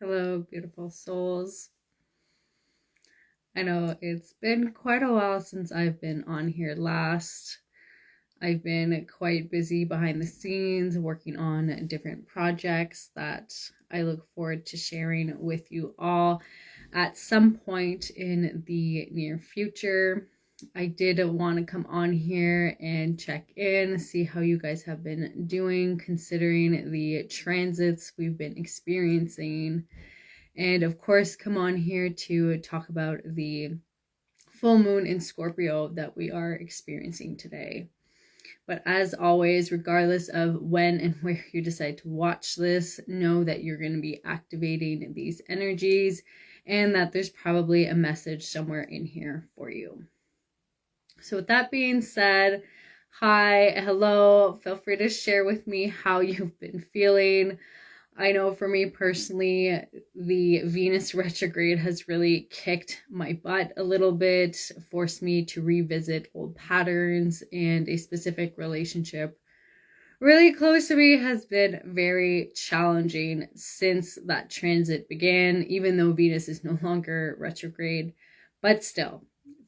Hello, beautiful souls. I know it's been quite a while since I've been on here last. I've been quite busy behind the scenes working on different projects that I look forward to sharing with you all at some point in the near future. I did want to come on here and check in, see how you guys have been doing considering the transits we've been experiencing. And of course, come on here to talk about the full moon in Scorpio that we are experiencing today. But as always, regardless of when and where you decide to watch this, know that you're going to be activating these energies and that there's probably a message somewhere in here for you. So with that being said, hi, hello, feel free to share with me how you've been feeling. I know for me personally, the Venus retrograde has really kicked my butt a little bit, forced me to revisit old patterns, and a specific relationship really close to me has been very challenging since that transit began, even though Venus is no longer retrograde, but still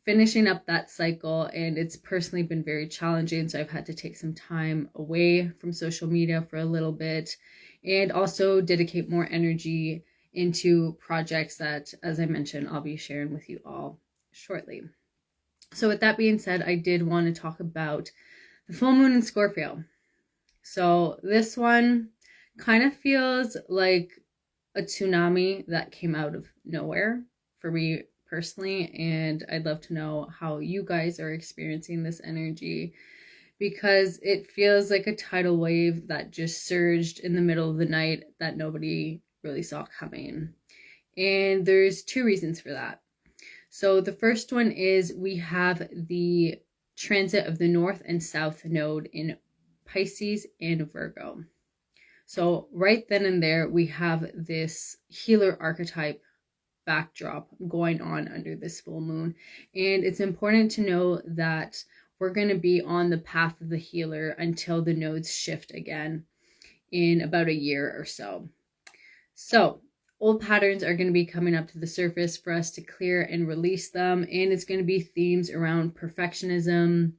finishing up that cycle, and it's personally been very challenging. So I've had to take some time away from social media for a little bit and also dedicate more energy into projects that, as I mentioned, I'll be sharing with you all shortly. So with that being said, I did want to talk about the full moon in Scorpio. So this one kind of feels like a tsunami that came out of nowhere for me personally, and I'd love to know how you guys are experiencing this energy, because it feels like a tidal wave that just surged in the middle of the night that nobody really saw coming. And there's two reasons for that. So the first one is we have the transit of the North and South node in Pisces and Virgo. So right then and there, we have this healer archetype backdrop going on under this full moon. And it's important to know that we're going to be on the path of the healer until the nodes shift again in about a year or so. So old patterns are going to be coming up to the surface for us to clear and release them. And it's going to be themes around perfectionism,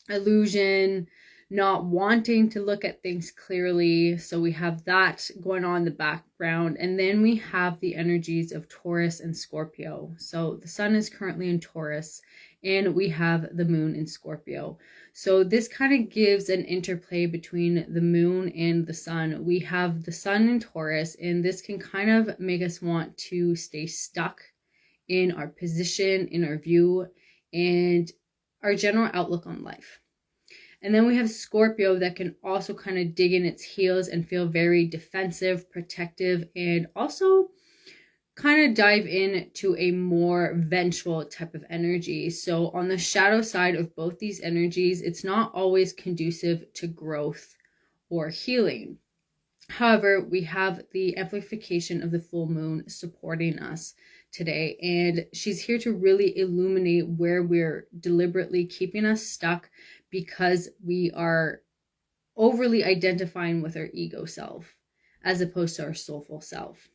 illusion, not wanting to look at things clearly. So we have that going on in the background. And then we have the energies of Taurus and Scorpio. So the sun is currently in Taurus and we have the moon in Scorpio. So this kind of gives an interplay between the moon and the sun. We have the sun in Taurus, and this can kind of make us want to stay stuck in our position, in our view, and our general outlook on life. And then we have Scorpio that can also kind of dig in its heels and feel very defensive, protective, and also kind of dive into a more vengeful type of energy. So on the shadow side of both these energies, it's not always conducive to growth or healing. However, we have the amplification of the full moon supporting us today, and she's here to really illuminate where we're deliberately keeping us stuck because we are overly identifying with our ego self as opposed to our soulful self.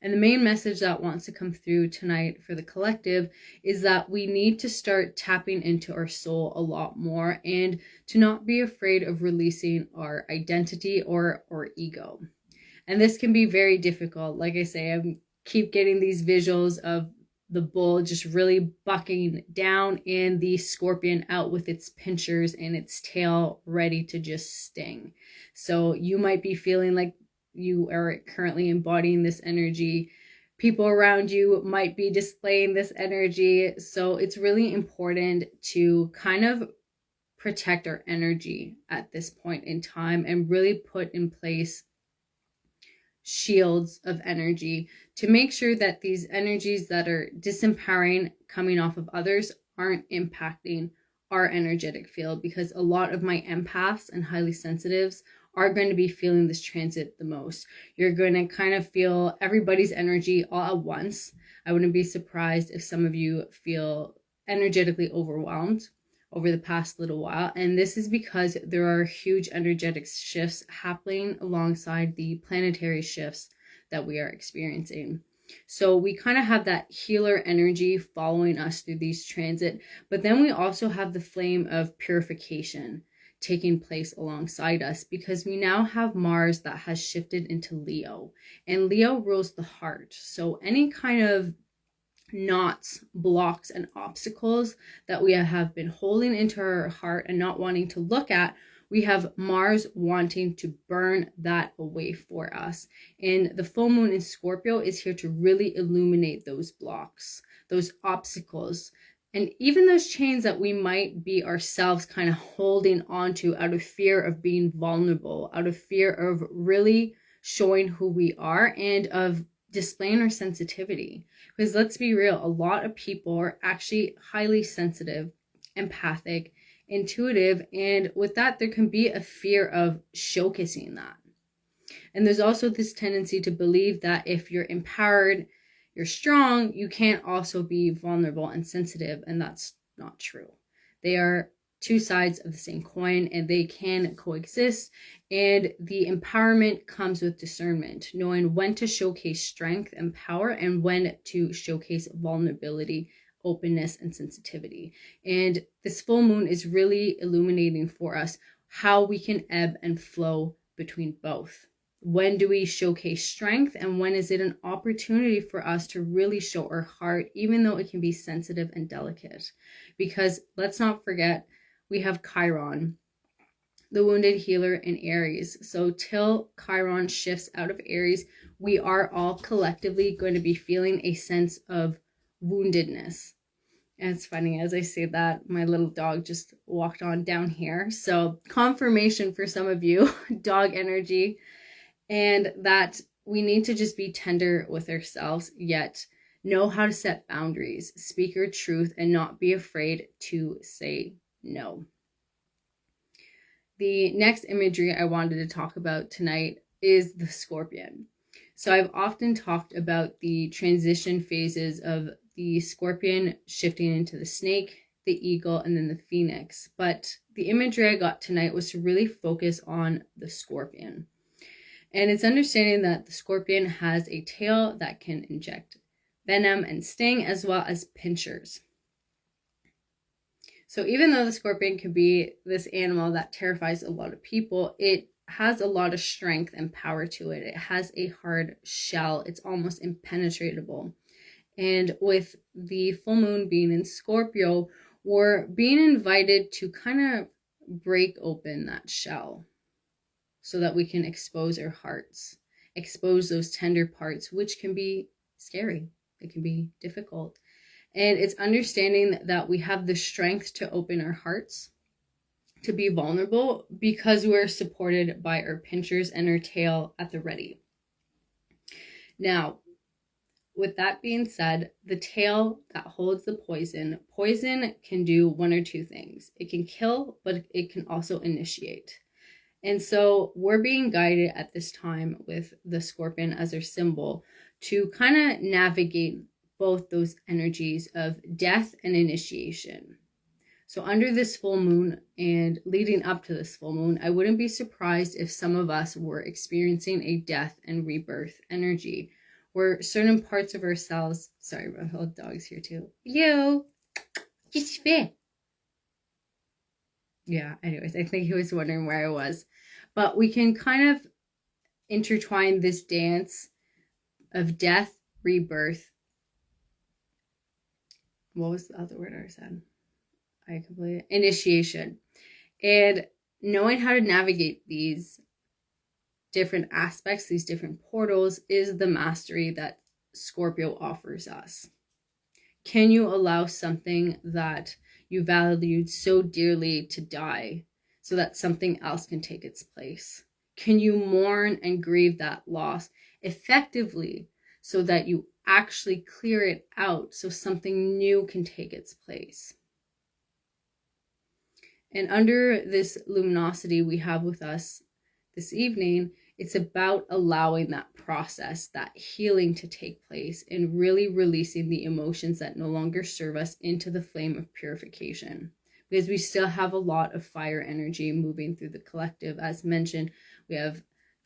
And the main message that wants to come through tonight for the collective is that we need to start tapping into our soul a lot more and to not be afraid of releasing our identity or our ego. And this can be very difficult. Like I say, I keep getting these visuals of the bull just really bucking down and the scorpion out with its pinchers and its tail ready to just sting. So you might be feeling like you are currently embodying this energy. People around you might be displaying this energy. So it's really important to kind of protect our energy at this point in time and really put in place shields of energy to make sure that these energies that are disempowering coming off of others aren't impacting our energetic field, because a lot of my empaths and highly sensitives are going to be feeling this transit the most. You're going to kind of feel everybody's energy all at once. I wouldn't be surprised if some of you feel energetically overwhelmed over the past little while. And this is because there are huge energetic shifts happening alongside the planetary shifts that we are experiencing. So we kind of have that healer energy following us through these transit, but then we also have the flame of purification taking place alongside us, because we now have Mars that has shifted into Leo, and Leo rules the heart. So any kind of knots, blocks, and obstacles that we have been holding into our heart and not wanting to look at, we have Mars wanting to burn that away for us. And the full moon in Scorpio is here to really illuminate those blocks, those obstacles, and even those chains that we might be ourselves kind of holding onto out of fear of being vulnerable, out of fear of really showing who we are and of displaying our sensitivity. Because let's be real, a lot of people are actually highly sensitive, empathic, intuitive, and with that there can be a fear of showcasing that. And there's also this tendency to believe that if you're empowered, you're strong, you can't also be vulnerable and sensitive, and that's not true. They are two sides of the same coin, and they can coexist. And the empowerment comes with discernment, knowing when to showcase strength and power and when to showcase vulnerability, openness, and sensitivity. And this full moon is really illuminating for us how we can ebb and flow between both. When do we showcase strength, and when is it an opportunity for us to really show our heart, even though it can be sensitive and delicate? Because let's not forget, we have Chiron, the wounded healer in Aries. So till Chiron shifts out of Aries, we are all collectively going to be feeling a sense of woundedness. And it's funny, as I say that, my little dog just walked on down here. So confirmation for some of you, dog energy, and that we need to just be tender with ourselves, yet know how to set boundaries, speak your truth, and not be afraid to say no. The next imagery I wanted to talk about tonight is the scorpion. So I've often talked about the transition phases of the scorpion shifting into the snake, the eagle, and then the phoenix. But the imagery I got tonight was to really focus on the scorpion. And it's understanding that the scorpion has a tail that can inject venom and sting, as well as pincers. So even though the scorpion can be this animal that terrifies a lot of people, it has a lot of strength and power to it. It has a hard shell. It's almost impenetrable. And with the full moon being in Scorpio, we're being invited to kind of break open that shell so that we can expose our hearts, expose those tender parts, which can be scary. It can be difficult. And it's understanding that we have the strength to open our hearts, to be vulnerable, because we're supported by our pinchers and our tail at the ready. Now, with that being said, the tail that holds the poison can do one or two things. It can kill, but it can also initiate. And so we're being guided at this time with the scorpion as our symbol to kind of navigate both those energies of death and initiation. So under this full moon and leading up to this full moon, I wouldn't be surprised if some of us were experiencing a death and rebirth energy, where certain parts of ourselves, sorry, my whole dog's here too. Hello. Yeah, anyways, I think he was wondering where I was. But we can kind of intertwine this dance of death, rebirth. What was the other word I said? Initiation. And knowing how to navigate these different aspects, these different portals, is the mastery that Scorpio offers us. Can you allow something that you valued so dearly to die so that something else can take its place? Can you mourn and grieve that loss effectively so that you actually clear it out so something new can take its place? And under this luminosity we have with us this evening, it's about allowing that process, that healing to take place, and really releasing the emotions that no longer serve us into the flame of purification. Because we still have a lot of fire energy moving through the collective. As mentioned, we have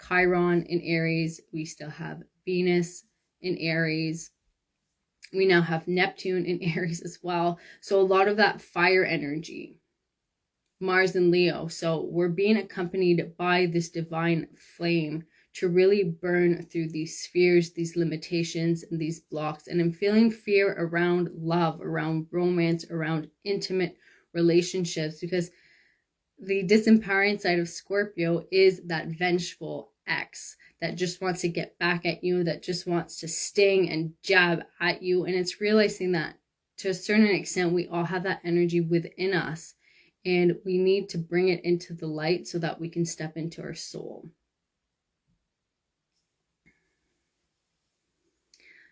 Chiron in Aries, we still have Venus in Aries. We now have Neptune in Aries as well. So a lot of that fire energy. Mars in Leo. So we're being accompanied by this divine flame to really burn through these spheres, these limitations, and these blocks. And I'm feeling fear around love, around romance, around intimate relationships, because the disempowering side of Scorpio is that vengeful ex that just wants to get back at you, that just wants to sting and jab at you. And it's realizing that to a certain extent, we all have that energy within us, and we need to bring it into the light so that we can step into our soul.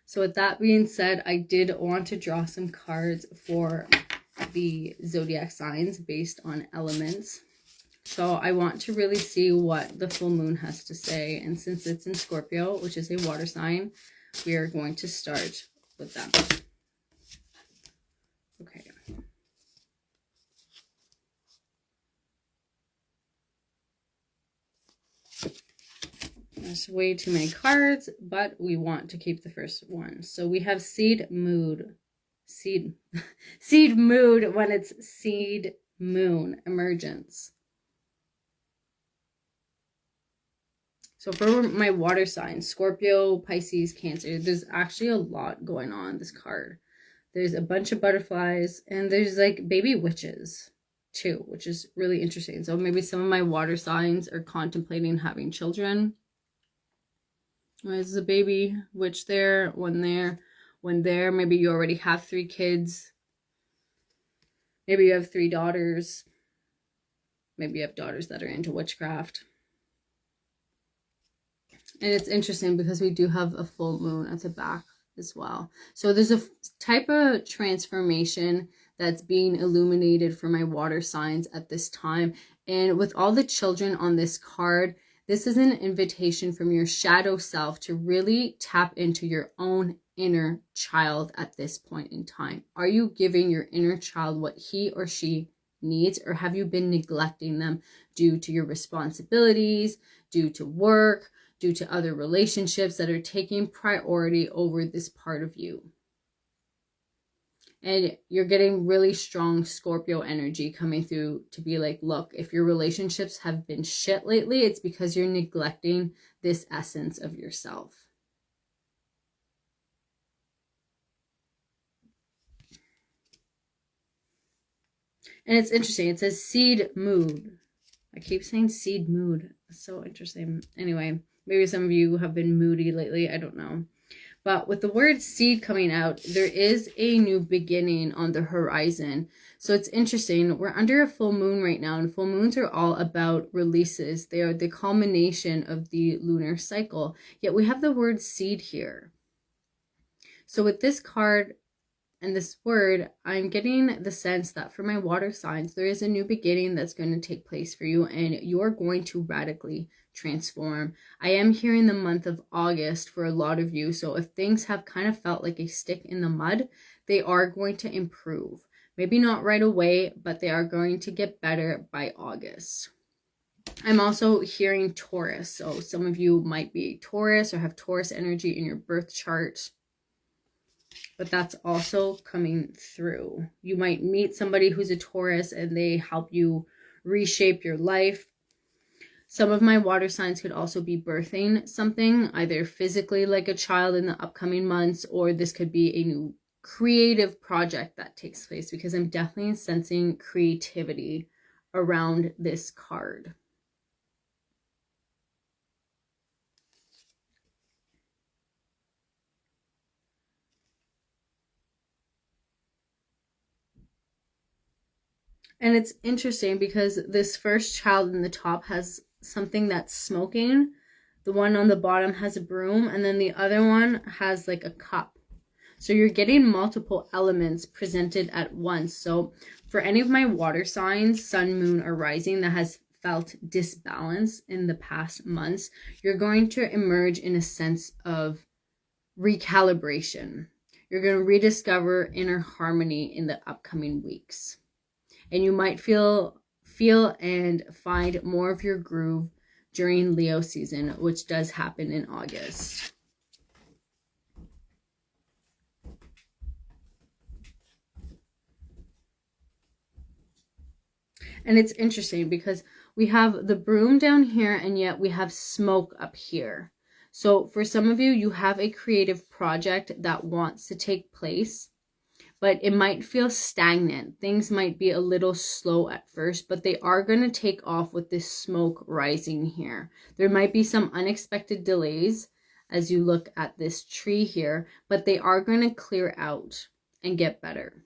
So with that being said, I did want to draw some cards for the zodiac signs based on elements. So I want to really see what the full moon has to say. And since it's in Scorpio, which is a water sign, we are going to start with that. Okay. There's way too many cards, but we want to keep the first one. So we have seed mood. Seed mood when it's seed moon emergence. So for my water signs, Scorpio, Pisces, Cancer, there's actually a lot going on in this card. There's a bunch of butterflies, and there's like baby witches too, which is really interesting. So maybe some of my water signs are contemplating having children. There's a baby witch there, one there, one there. Maybe you already have 3 kids. Maybe you have 3 daughters. Maybe you have daughters that are into witchcraft. And it's interesting because we do have a full moon at the back as well. So there's a type of transformation that's being illuminated for my water signs at this time. And with all the children on this card, this is an invitation from your shadow self to really tap into your own inner child at this point in time. Are you giving your inner child what he or she needs, or have you been neglecting them due to your responsibilities, due to work, due to other relationships that are taking priority over this part of you? And you're getting really strong Scorpio energy coming through to be like, look, if your relationships have been shit lately, it's because you're neglecting this essence of yourself. And it's interesting. It says seed mood. I keep saying seed mood. It's so interesting. Anyway, maybe some of you have been moody lately. I don't know. But with the word seed coming out, there is a new beginning on the horizon. So it's interesting. We're under a full moon right now, and full moons are all about releases. They are the culmination of the lunar cycle. Yet we have the word seed here. So with this card and this word, I'm getting the sense that for my water signs, there is a new beginning that's going to take place for you, and you're going to radically transform. I am hearing the month of August for a lot of you. So if things have kind of felt like a stick in the mud, they are going to improve. Maybe not right away, but they are going to get better by August. I'm also hearing Taurus. So some of you might be Taurus or have Taurus energy in your birth chart. But that's also coming through. You might meet somebody who's a Taurus and they help you reshape your life. Some of my water signs could also be birthing something, either physically like a child in the upcoming months, or this could be a new creative project that takes place, because I'm definitely sensing creativity around this card. And it's interesting because this first child in the top has something that's smoking. The one on the bottom has a broom, and then the other one has like a cup. So you're getting multiple elements presented at once. So for any of my water signs, sun, moon, or rising, that has felt disbalance in the past months, you're going to emerge in a sense of recalibration. You're going to rediscover inner harmony in the upcoming weeks. And you might feel and find more of your groove during Leo season, which does happen in August. And it's interesting because we have the broom down here and yet we have smoke up here. So for some of you, you have a creative project that wants to take place, but it might feel stagnant. Things might be a little slow at first, but they are going to take off with this smoke rising here. There might be some unexpected delays as you look at this tree here, but they are going to clear out and get better.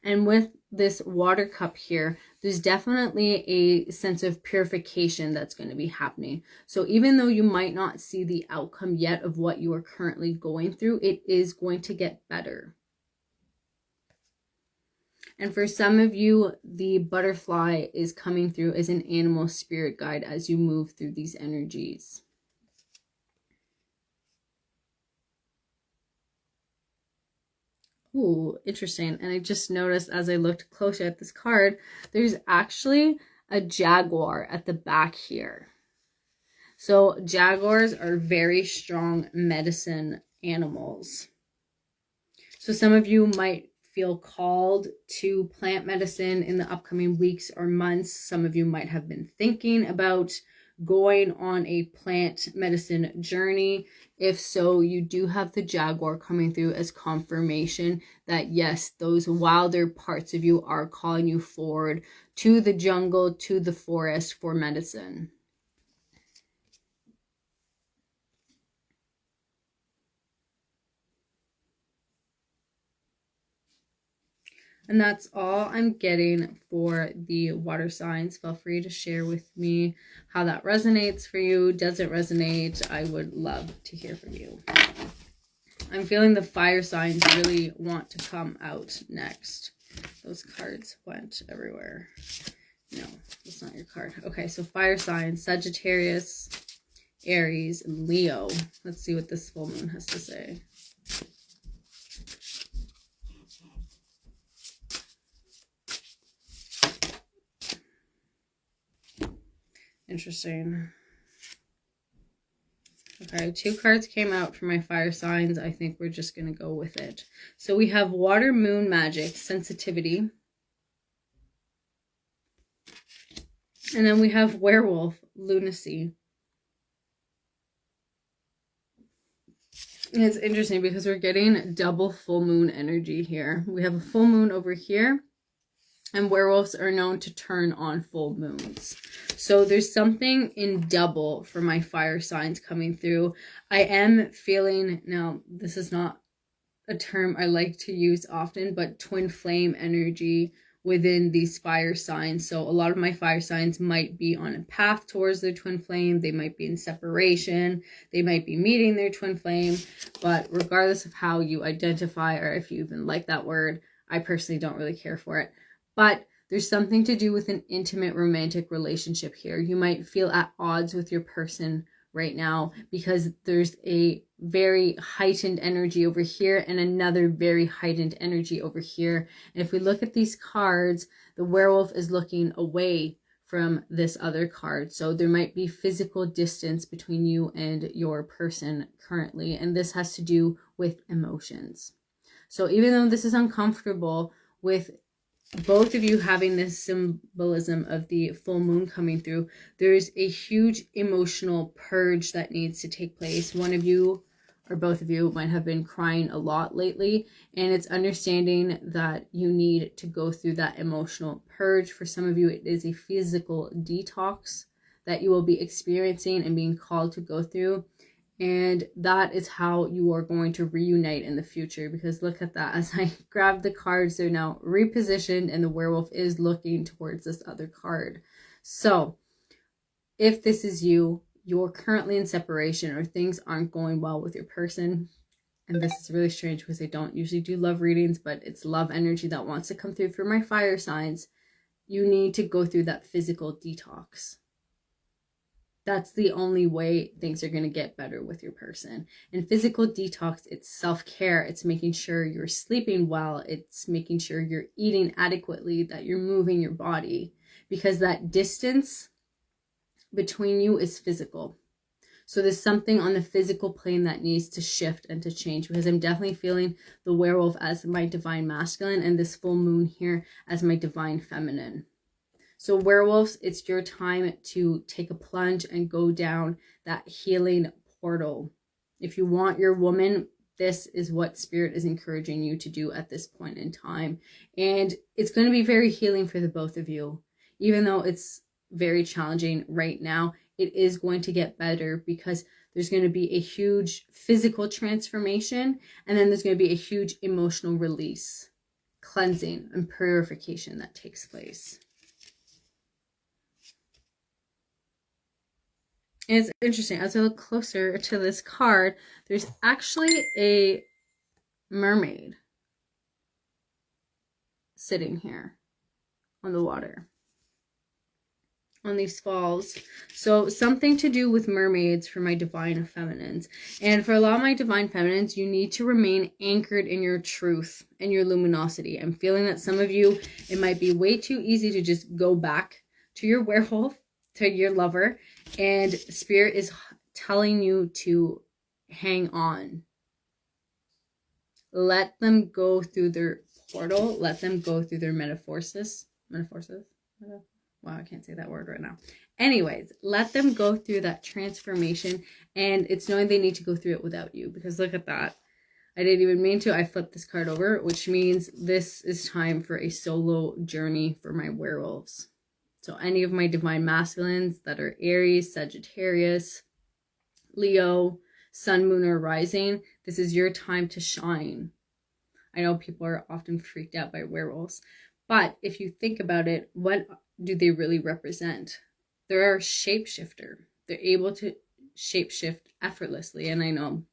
And with this water cup here, there's definitely a sense of purification that's going to be happening. So even though you might not see the outcome yet of what you are currently going through, it is going to get better. And for some of you, the butterfly is coming through as an animal spirit guide as you move through these energies. Ooh, interesting. And I just noticed as I looked closer at this card, there's actually a jaguar at the back here. So jaguars are very strong medicine animals. So some of you might feel called to plant medicine in the upcoming weeks or months. Some of you might have been thinking about going on a plant medicine journey. If so, you do have the jaguar coming through as confirmation that yes, those wilder parts of you are calling you forward to the jungle, to the forest for medicine. And that's all I'm getting for the water signs. Feel free to share with me how that resonates for you. Does it resonate? I would love to hear from you. I'm feeling the fire signs really want to come out next. Those cards went everywhere. No, that's not your card. Okay, so fire signs, Sagittarius, Aries, and Leo. Let's see what this full moon has to say. Interesting. Okay, 2 cards came out for my fire signs. I think we're just going to go with it. So we have water, moon, magic, sensitivity. And then we have werewolf, lunacy. And it's interesting because we're getting double full moon energy here. We have a full moon over here. And werewolves are known to turn on full moons. So there's something in double for my fire signs coming through. I am feeling, now this is not a term I like to use often, but twin flame energy within these fire signs. So a lot of my fire signs might be on a path towards their twin flame. They might be in separation. They might be meeting their twin flame. But regardless of how you identify or if you even like that word, I personally don't really care for it. But there's something to do with an intimate romantic relationship here. You might feel at odds with your person right now because there's a very heightened energy over here and another very heightened energy over here. And if we look at these cards, the werewolf is looking away from this other card. So there might be physical distance between you and your person currently. And this has to do with emotions. So even though this is uncomfortable with both of you having this symbolism of the full moon coming through, there's a huge emotional purge that needs to take place. One of you or both of you might have been crying a lot lately, and it's understanding that you need to go through that emotional purge. For some of you, it is a physical detox that you will be experiencing and being called to go through. And that is how you are going to reunite in the future, because look at that. As I grab the cards, they're now repositioned and the werewolf is looking towards this other card. So if this is you, you're currently in separation or things aren't going well with your person. And this is really strange because I don't usually do love readings, but it's love energy that wants to come through for my fire signs. You need to go through that physical detox. That's the only way things are going to get better with your person. And physical detox, it's self-care. It's making sure you're sleeping well. It's making sure you're eating adequately, that you're moving your body. Because that distance between you is physical. So there's something on the physical plane that needs to shift and to change, because I'm definitely feeling the werewolf as my divine masculine and this full moon here as my divine feminine. So werewolves, it's your time to take a plunge and go down that healing portal. If you want your woman, this is what spirit is encouraging you to do at this point in time. And it's going to be very healing for the both of you. Even though it's very challenging right now, it is going to get better, because there's going to be a huge physical transformation, and then there's going to be a huge emotional release, cleansing, and purification that takes place. And it's interesting, as I look closer to this card, there's actually a mermaid sitting here on the water, on these falls. So something to do with mermaids for my divine feminines. And for a lot of my divine feminines, you need to remain anchored in your truth and your luminosity. I'm feeling that some of you, it might be way too easy to just go back to your werewolf, to your lover, and spirit is telling you to hang on. Let them go through their portal. Let them go through their metamorphosis. Wow, I can't say that word right now. Anyways, let them go through that transformation, and it's knowing they need to go through it without you, because look at that. I didn't even mean to. I flipped this card over, which means this is time for a solo journey for my werewolves. So any of my divine masculines that are Aries, Sagittarius, Leo, Sun, Moon, or Rising, this is your time to shine. I know people are often freaked out by werewolves, but if you think about it, what do they really represent? They're a shapeshifter. They're able to shapeshift effortlessly. And I know,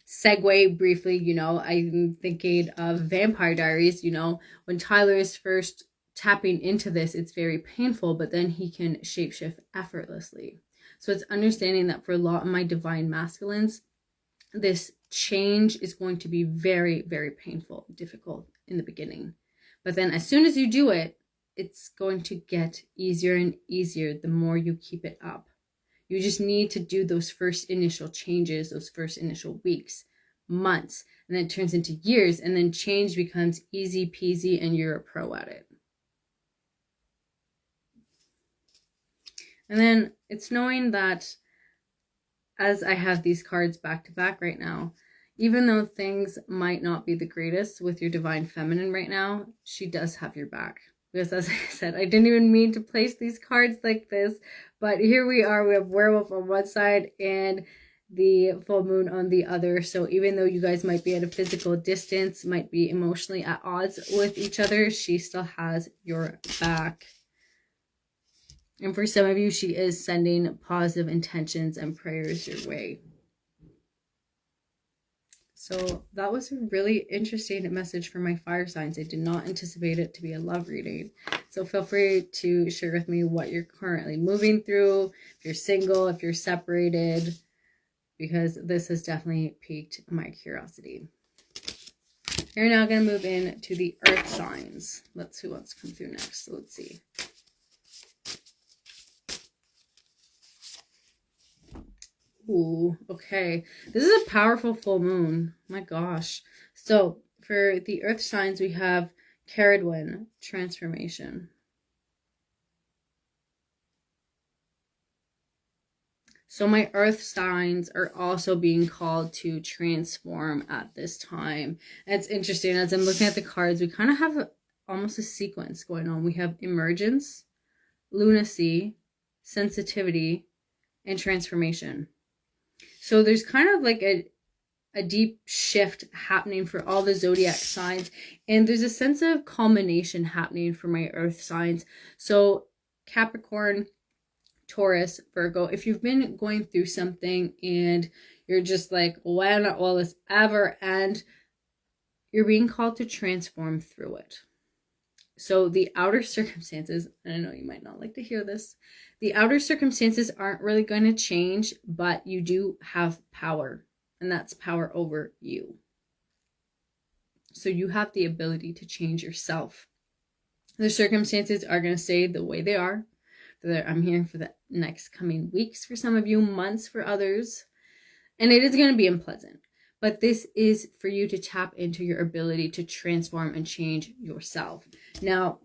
segue briefly, you know, I'm thinking of Vampire Diaries, you know, when Tyler is first tapping into this, it's very painful, but then he can shapeshift effortlessly. So it's understanding that for a lot of my divine masculines, this change is going to be very, very painful, difficult in the beginning. But then as soon as you do it, it's going to get easier and easier the more you keep it up. You just need to do those first initial changes, those first initial weeks, months, and then it turns into years, and then change becomes easy peasy and you're a pro at it. And then it's knowing that as I have these cards back to back right now, even though things might not be the greatest with your divine feminine right now, she does have your back. Because as I said, I didn't even mean to place these cards like this, but here we are. We have werewolf on one side and the full moon on the other. So even though you guys might be at a physical distance, might be emotionally at odds with each other, she still has your back. And for some of you, she is sending positive intentions and prayers your way. So that was a really interesting message for my fire signs. I did not anticipate it to be a love reading. So feel free to share with me what you're currently moving through, if you're single, if you're separated, because this has definitely piqued my curiosity. We're now going to move into the earth signs. Let's see what's come through next. So let's see. Ooh, okay. This is a powerful full moon. My gosh. So for the earth signs, we have Capricorn transformation. So my earth signs are also being called to transform at this time. And it's interesting, as I'm looking at the cards, we kind of have almost a sequence going on. We have emergence, lunacy, sensitivity, and transformation. So there's kind of like a deep shift happening for all the zodiac signs. And there's a sense of culmination happening for my earth signs. So Capricorn, Taurus, Virgo, if you've been going through something and you're just like, when will this ever end? You're being called to transform through it. So the outer circumstances, and I know you might not like to hear this, the outer circumstances aren't really going to change, but you do have power, and that's power over you. So you have the ability to change yourself. The circumstances are going to stay the way they are. I'm hearing for the next coming weeks for some of you, months for others. And it is going to be unpleasant. But this is for you to tap into your ability to transform and change yourself. Now,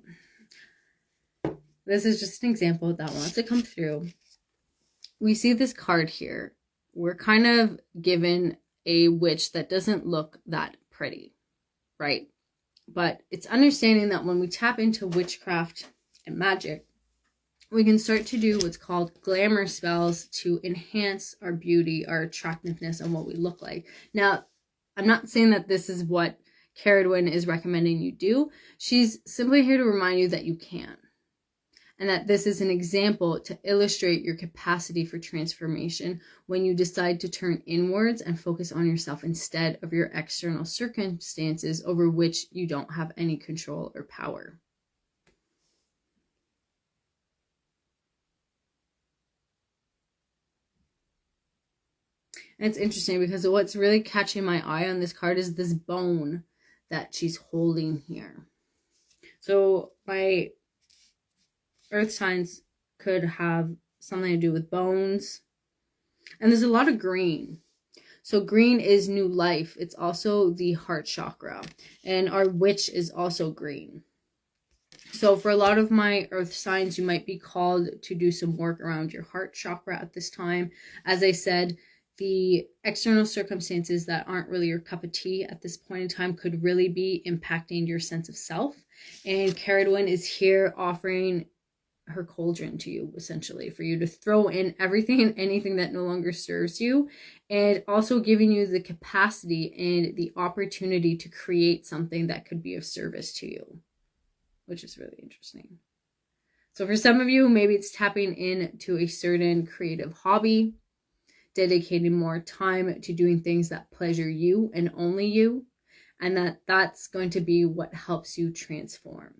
this is just an example that wants to come through. We see this card here. We're kind of given a witch that doesn't look that pretty, right? But it's understanding that when we tap into witchcraft and magic, we can start to do what's called glamour spells to enhance our beauty, our attractiveness, and what we look like. Now, I'm not saying that this is what Caradwin is recommending you do. She's simply here to remind you that you can. And that this is an example to illustrate your capacity for transformation when you decide to turn inwards and focus on yourself instead of your external circumstances over which you don't have any control or power. And it's interesting because what's really catching my eye on this card is this bone that she's holding here. So my earth signs could have something to do with bones. And there's a lot of green. So green is new life. It's also the heart chakra. And our witch is also green. So for a lot of my earth signs, you might be called to do some work around your heart chakra at this time. As I said, the external circumstances that aren't really your cup of tea at this point in time could really be impacting your sense of self. And Caradwin is here offering her cauldron to you, essentially, for you to throw in everything and anything that no longer serves you, and also giving you the capacity and the opportunity to create something that could be of service to you, which is really interesting. So for some of you, maybe it's tapping into a certain creative hobby, dedicating more time to doing things that pleasure you and only you, and that's going to be what helps you transform.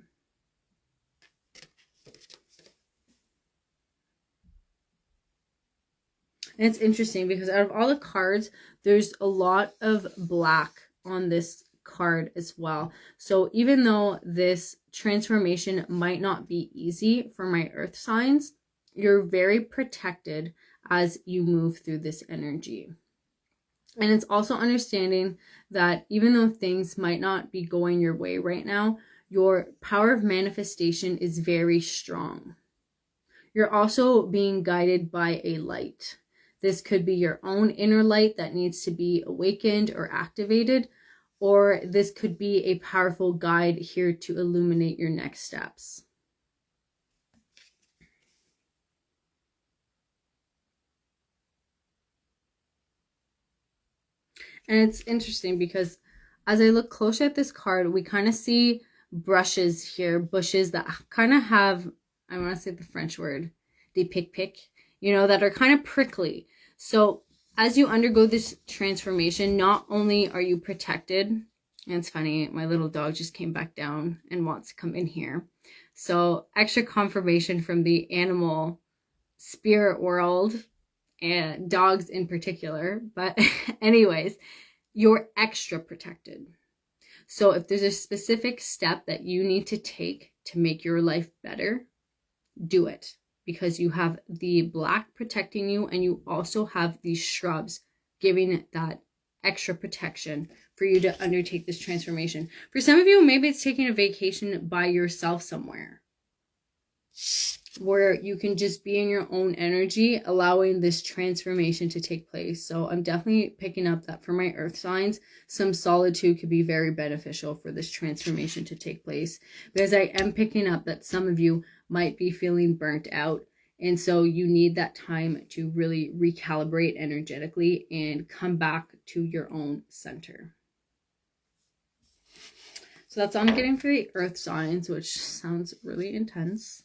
And it's interesting because out of all the cards, there's a lot of black on this card as well. So even though this transformation might not be easy for my earth signs, you're very protected as you move through this energy. And it's also understanding that even though things might not be going your way right now, your power of manifestation is very strong. You're also being guided by a light. This could be your own inner light that needs to be awakened or activated, or this could be a powerful guide here to illuminate your next steps. And it's interesting because as I look closer at this card, we kind of see brushes here, bushes that kind of have, I want to say the French word, des pic, you know, that are kind of prickly. So as you undergo this transformation, not only are you protected, and it's funny, my little dog just came back down and wants to come in here. So extra confirmation from the animal spirit world, and dogs in particular. But anyways, you're extra protected. So if there's a specific step that you need to take to make your life better, do it, because you have the black protecting you, and you also have these shrubs giving that extra protection for you to undertake this transformation. For some of you, maybe it's taking a vacation by yourself somewhere where you can just be in your own energy, allowing this transformation to take place. So I'm definitely picking up that for my earth signs, some solitude could be very beneficial for this transformation to take place, because I am picking up that some of you might be feeling burnt out, and so you need that time to really recalibrate energetically and come back to your own center. So that's all I'm getting for the earth signs, which sounds really intense.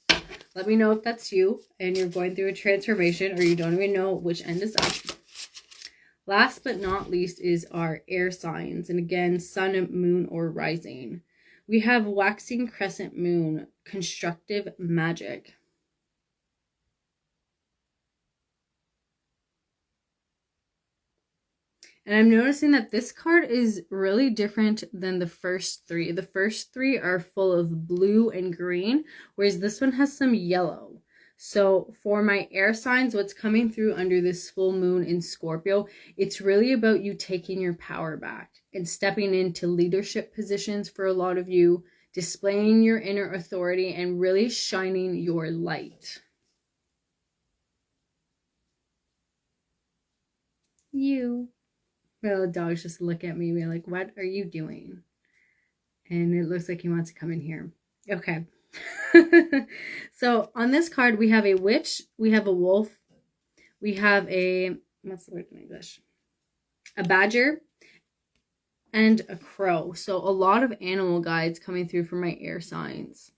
Let me know if that's you and you're going through a transformation, or you don't even know which end is up. Last but not least is our air signs. And again, sun, moon, or rising. We have waxing crescent moon, constructive magic. And I'm noticing that this card is really different than the first three. The first three are full of blue and green, whereas this one has some yellow. So for my air signs, what's coming through under this full moon in Scorpio, it's really about you taking your power back and stepping into leadership positions for a lot of you, displaying your inner authority and really shining your light. My little dogs just look at me and be like, what are you doing? And it looks like he wants to come in here. Okay. So on this card, we have a witch, we have a wolf, we have a, what's the word in English? A badger, and a crow. So a lot of animal guides coming through for my air signs.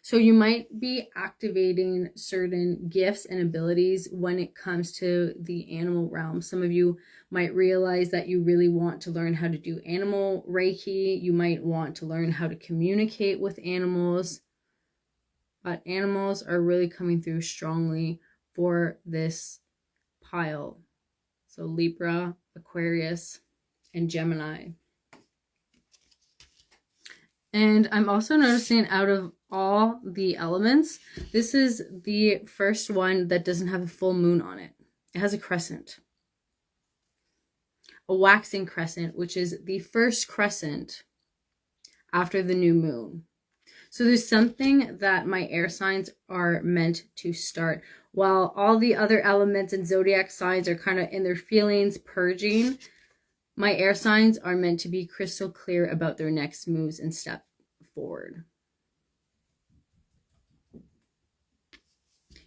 So you might be activating certain gifts and abilities when it comes to the animal realm. Some of you might realize that you really want to learn how to do animal Reiki. You might want to learn how to communicate with animals. But animals are really coming through strongly for this pile. So Libra, Aquarius, and Gemini. And I'm also noticing out of all the elements, this is the first one that doesn't have a full moon on it. It has a crescent. A waxing crescent, which is the first crescent after the new moon. So there's something that my air signs are meant to start. While all the other elements and zodiac signs are kind of in their feelings, purging, my air signs are meant to be crystal clear about their next moves and step forward.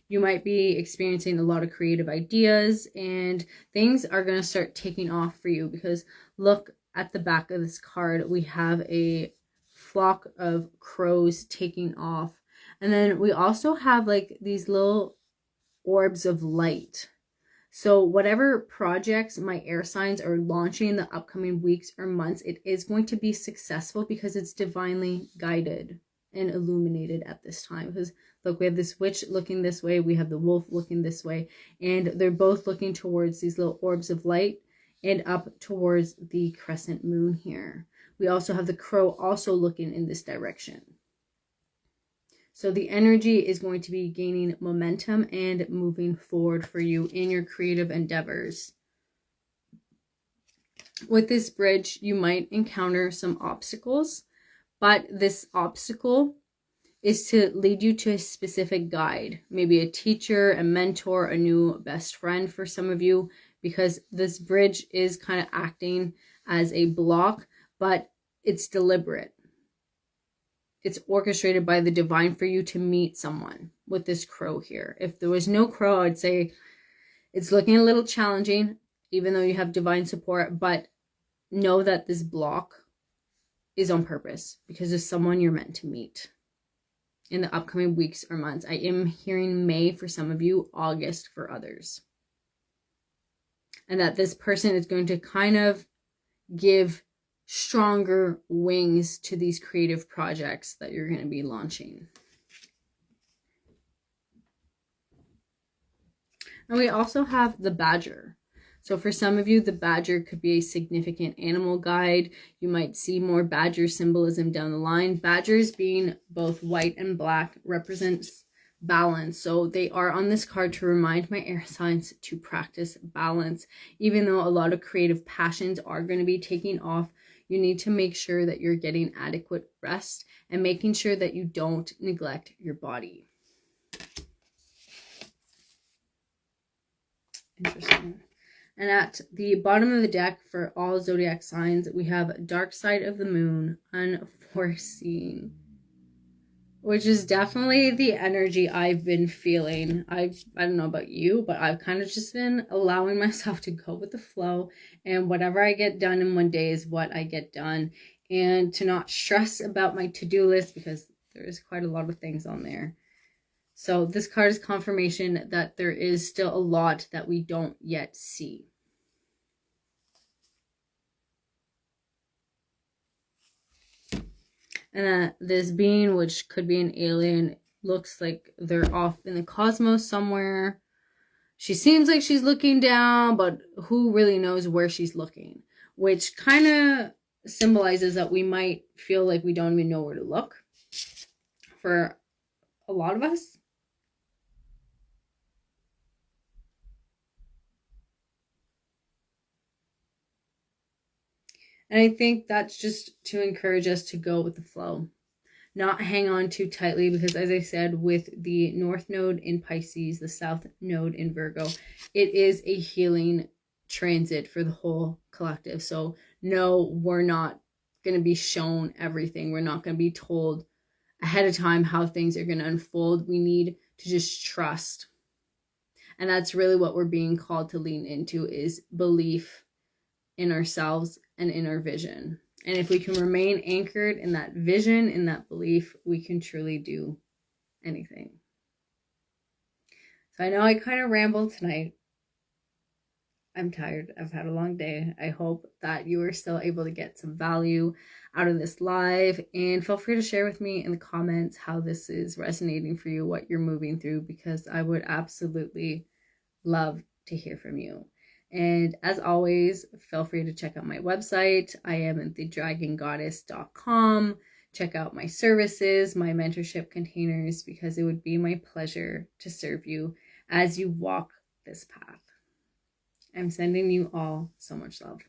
You might be experiencing a lot of creative ideas and things are going to start taking off for you, because look at the back of this card. We have a flock of crows taking off. And then we also have like these little orbs of light. So whatever projects my air signs are launching in the upcoming weeks or months, it is going to be successful because it's divinely guided and illuminated at this time. Because look, we have this witch looking this way, we have the wolf looking this way, and they're both looking towards these little orbs of light and up towards the crescent moon here. We also have the crow also looking in this direction. So the energy is going to be gaining momentum and moving forward for you in your creative endeavors. With this bridge, you might encounter some obstacles, but this obstacle is to lead you to a specific guide, maybe a teacher, a mentor, a new best friend for some of you, because this bridge is kind of acting as a block, but it's deliberate. It's orchestrated by the divine for you to meet someone with this crow here. If there was no crow, I'd say it's looking a little challenging, even though you have divine support, but know that this block is on purpose because it's someone you're meant to meet in the upcoming weeks or months. I am hearing May for some of you, August for others. And that this person is going to kind of give stronger wings to these creative projects that you're going to be launching. And we also have the badger. So for some of you, the badger could be a significant animal guide. You might see more badger symbolism down the line. Badgers, being both white and black, represents balance. So they are on this card to remind my air signs to practice balance. Even though a lot of creative passions are going to be taking off, you need to make sure that you're getting adequate rest and making sure that you don't neglect your body. Interesting. And at the bottom of the deck for all zodiac signs, we have dark side of the moon, unforeseen, which is definitely the energy I've been feeling. I don't know about you, but I've kind of just been allowing myself to go with the flow, and whatever I get done in one day is what I get done, and to not stress about my to-do list because there is quite a lot of things on there. So this card is confirmation that there is still a lot that we don't yet see. And this being, which could be an alien, looks like they're off in the cosmos somewhere. She seems like she's looking down, but who really knows where she's looking? Which kind of symbolizes that we might feel like we don't even know where to look for a lot of us. And I think that's just to encourage us to go with the flow, not hang on too tightly, because as I said, with the North Node in Pisces, the South Node in Virgo, it is a healing transit for the whole collective. So no, we're not going to be shown everything. We're not going to be told ahead of time how things are going to unfold. We need to just trust. And that's really what we're being called to lean into, is belief in ourselves and in our vision. And if we can remain anchored in that vision, in that belief, we can truly do anything. So I know I kind of rambled tonight. I'm tired. I've had a long day. I hope that you are still able to get some value out of this live, and feel free to share with me in the comments how this is resonating for you, what you're moving through, because I would absolutely love to hear from you. And as always, feel free to check out my website. I am at thedragongoddess.com. Check out my services, my mentorship containers, because it would be my pleasure to serve you as you walk this path. I'm sending you all so much love.